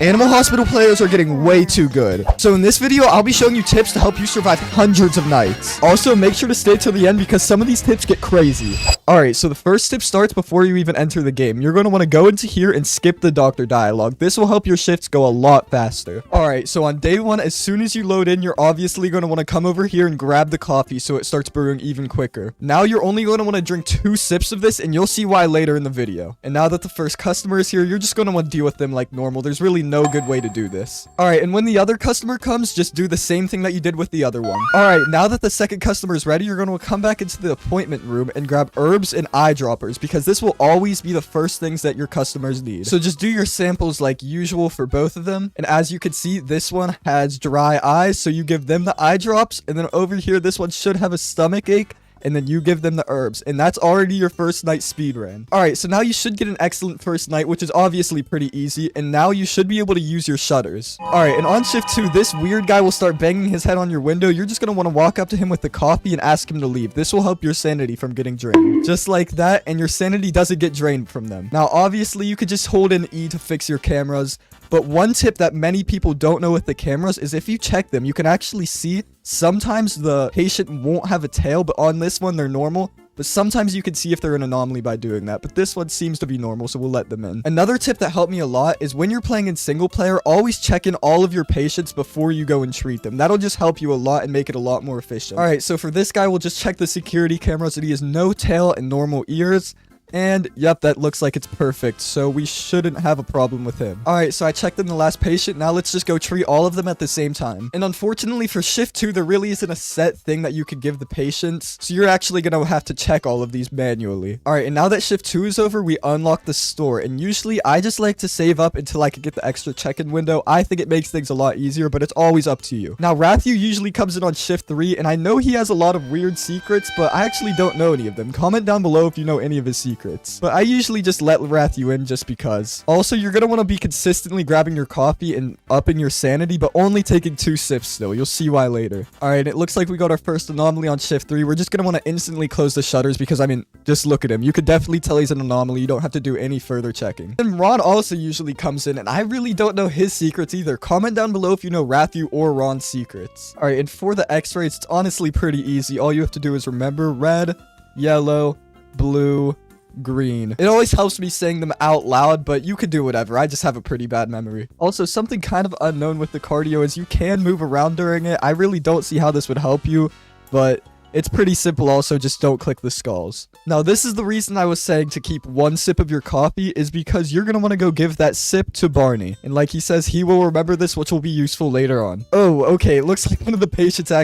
Animal Hospital players are getting way too good. So in this video, I'll be showing you tips to help you survive hundreds of nights. Also, make sure to stay till the end because some of these tips get crazy. Alright, so the first tip starts before you even enter the game. You're going to want to go into here and skip the doctor dialogue. This will help your shifts go a lot faster. Alright, so on day one, as soon as you load in, you're obviously going to want to come over here and grab the coffee so it starts brewing even quicker. Now you're only going to want to drink 2 sips of this and you'll see why later in the video. And now that the first customer is here, you're just going to want to deal with them like normal. There's really no good way to do this. Alright, and when the other customer comes, just do the same thing that you did with the other one. Alright, now that the second customer is ready, you're going to come back into the appointment room and grab herbs and eyedroppers because this will always be the first things that your customers need. So just do your samples like usual for both of them. And as you can see, this one has dry eyes, so you give them the eye drops, and then over here, this one should have a stomach ache, and then you give them the herbs, and that's already your first night speed ran. Alright, so now you should get an excellent first night, which is obviously pretty easy, and now you should be able to use your shutters. Alright, and on shift 2, this weird guy will start banging his head on your window. You're just gonna want to walk up to him with the coffee and ask him to leave. This will help your sanity from getting drained. Just like that, and your sanity doesn't get drained from them. Now, obviously, you could just hold in E to fix your cameras, but one tip that many people don't know with the cameras is if you check them, you can actually see sometimes the patient won't have a tail, but on this one, they're normal. But sometimes you can see if they're an anomaly by doing that. But this one seems to be normal, so we'll let them in. Another tip that helped me a lot is when you're playing in single player, always check in all of your patients before you go and treat them. That'll just help you a lot and make it a lot more efficient. Alright, so for this guy, we'll just check the security cameras and he has no tail and normal ears. And yep, that looks like it's perfect, so we shouldn't have a problem with him. Alright, so I checked in the last patient. Now let's just go treat all of them at the same time. And unfortunately for shift 2, there really isn't a set thing that you could give the patients, so you're actually gonna have to check all of these manually. Alright, and now that shift 2 is over, we unlock the store, and usually I just like to save up until I can get the extra check-in window. I think it makes things a lot easier, but it's always up to you. Now Rathu usually comes in on shift 3, and I know he has a lot of weird secrets, but I actually don't know any of them. Comment down below if you know any of his secrets. But I usually just let Rathu in just because. Also, you're going to want to be consistently grabbing your coffee and upping your sanity, but only taking 2 sips still. You'll see why later. Alright, it looks like we got our first anomaly on shift 3. We're just going to want to instantly close the shutters because, I mean, just look at him. You could definitely tell he's an anomaly. You don't have to do any further checking. And Ron also usually comes in, and I really don't know his secrets either. Comment down below if you know Rathu or Ron's secrets. Alright, and for the x-rays, it's honestly pretty easy. All you have to do is remember red, yellow, blue, green. It always helps me saying them out loud, but you could do whatever. I just have a pretty bad memory. Also, something kind of unknown with the cardio is you can move around during it. I really don't see how this would help you, but it's pretty simple. Also, just don't click the skulls. Now, this is the reason I was saying to keep 1 sip of your coffee is because you're going to want to go give that sip to Barney. And like he says, he will remember this, which will be useful later on. Oh, okay. It looks like one of the patients I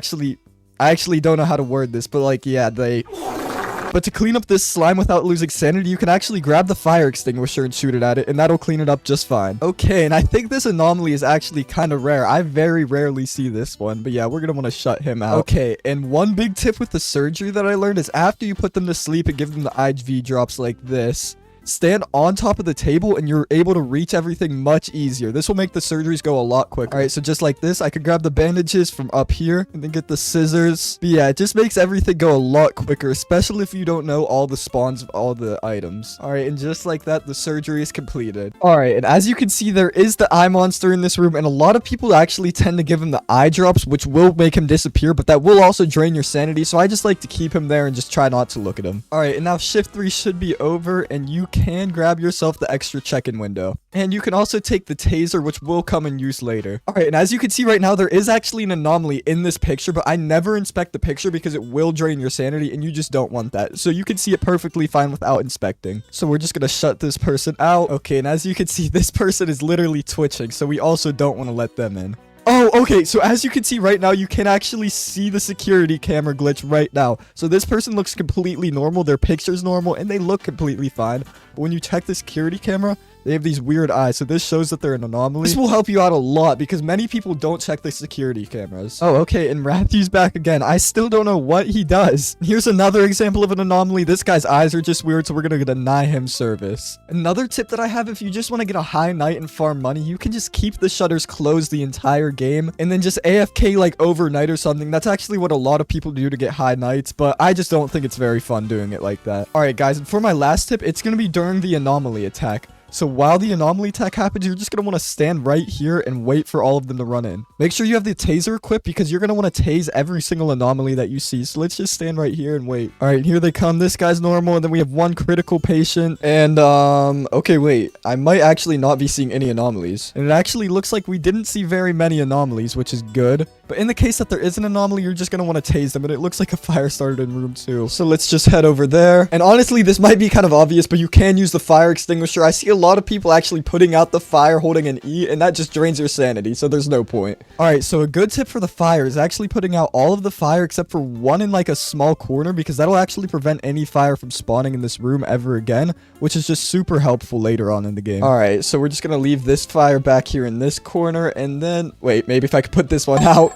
actually don't know how to word this, but like, yeah, But to clean up this slime without losing sanity, you can actually grab the fire extinguisher and shoot it at it, and that'll clean it up just fine. Okay, and I think this anomaly is actually kind of rare. I very rarely see this one, but yeah, we're gonna want to shut him out. Okay, and one big tip with the surgery that I learned is after you put them to sleep and give them the IV drops like this, stand on top of the table and you're able to reach everything much easier. This will make the surgeries go a lot quicker. Alright, so just like this, I could grab the bandages from up here and then get the scissors. But yeah, it just makes everything go a lot quicker, especially if you don't know all the spawns of all the items. Alright, and just like that, the surgery is completed. Alright, and as you can see, there is the eye monster in this room, and a lot of people actually tend to give him the eye drops, which will make him disappear, but that will also drain your sanity, so I just like to keep him there and just try not to look at him. Alright, and now shift 3 should be over, and you can grab yourself the extra check-in window. And you can also take the taser, which will come in use later. Alright, and as you can see right now, there is actually an anomaly in this picture, but I never inspect the picture because it will drain your sanity, and you just don't want that. So you can see it perfectly fine without inspecting. So we're just gonna shut this person out. Okay, and as you can see, this person is literally twitching, so we also don't want to let them in. Oh, okay, so as you can see right now, you can actually see the security camera glitch right now. So this person looks completely normal, their picture's normal, and they look completely fine. But when you check the security camera, they have these weird eyes, so this shows that they're an anomaly. This will help you out a lot because many people don't check the security cameras. Oh, okay, and Rathu's back again. I still don't know what he does. Here's another example of an anomaly. This guy's eyes are just weird, so we're gonna deny him service. Another tip that I have, if you just want to get a high night and farm money, you can just keep the shutters closed the entire game and then just AFK like overnight or something. That's actually what a lot of people do to get high nights, but I just don't think it's very fun doing it like that. All right, guys, and for my last tip, it's gonna be during the anomaly attack. So while the anomaly attack happens, you're just going to want to stand right here and wait for all of them to run in. Make sure you have the taser equipped because you're going to want to tase every single anomaly that you see. So let's just stand right here and wait. All right, here they come. This guy's normal, and then we have one critical patient. And, okay, wait. I might actually not be seeing any anomalies. And it actually looks like we didn't see very many anomalies, which is good. But in the case that there is an anomaly, you're just going to want to tase them. And it looks like a fire started in room 2. So let's just head over there. And honestly, this might be kind of obvious, but you can use the fire extinguisher. I see a lot of people actually putting out the fire holding an E, and that just drains your sanity. So there's no point. All right, so a good tip for the fire is actually putting out all of the fire except for one in like a small corner, because that'll actually prevent any fire from spawning in this room ever again, which is just super helpful later on in the game. All right, so we're just going to leave this fire back here in this corner, and then, wait, maybe if I could put this one out.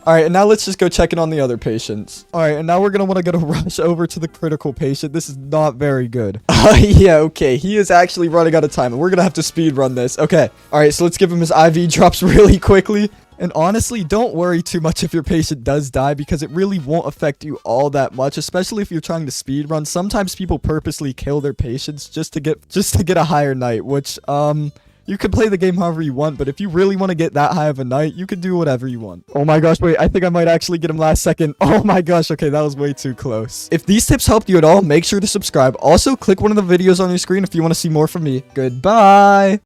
All right, and now let's just go check in on the other patients. All right, and now we're going to want to get a rush over to the critical patient. This is not very good. Yeah, okay. He is actually running out of time, and we're going to have to speed run this. Okay. All right, so let's give him his IV drops really quickly. And honestly, don't worry too much if your patient does die, because it really won't affect you all that much, especially if you're trying to speed run. Sometimes people purposely kill their patients just to get a higher night, which, you can play the game however you want, but if you really want to get that high of a night, you can do whatever you want. Oh my gosh, wait, I think I might actually get him last second. Oh my gosh, okay, that was way too close. If these tips helped you at all, make sure to subscribe. Also, click one of the videos on your screen if you want to see more from me. Goodbye!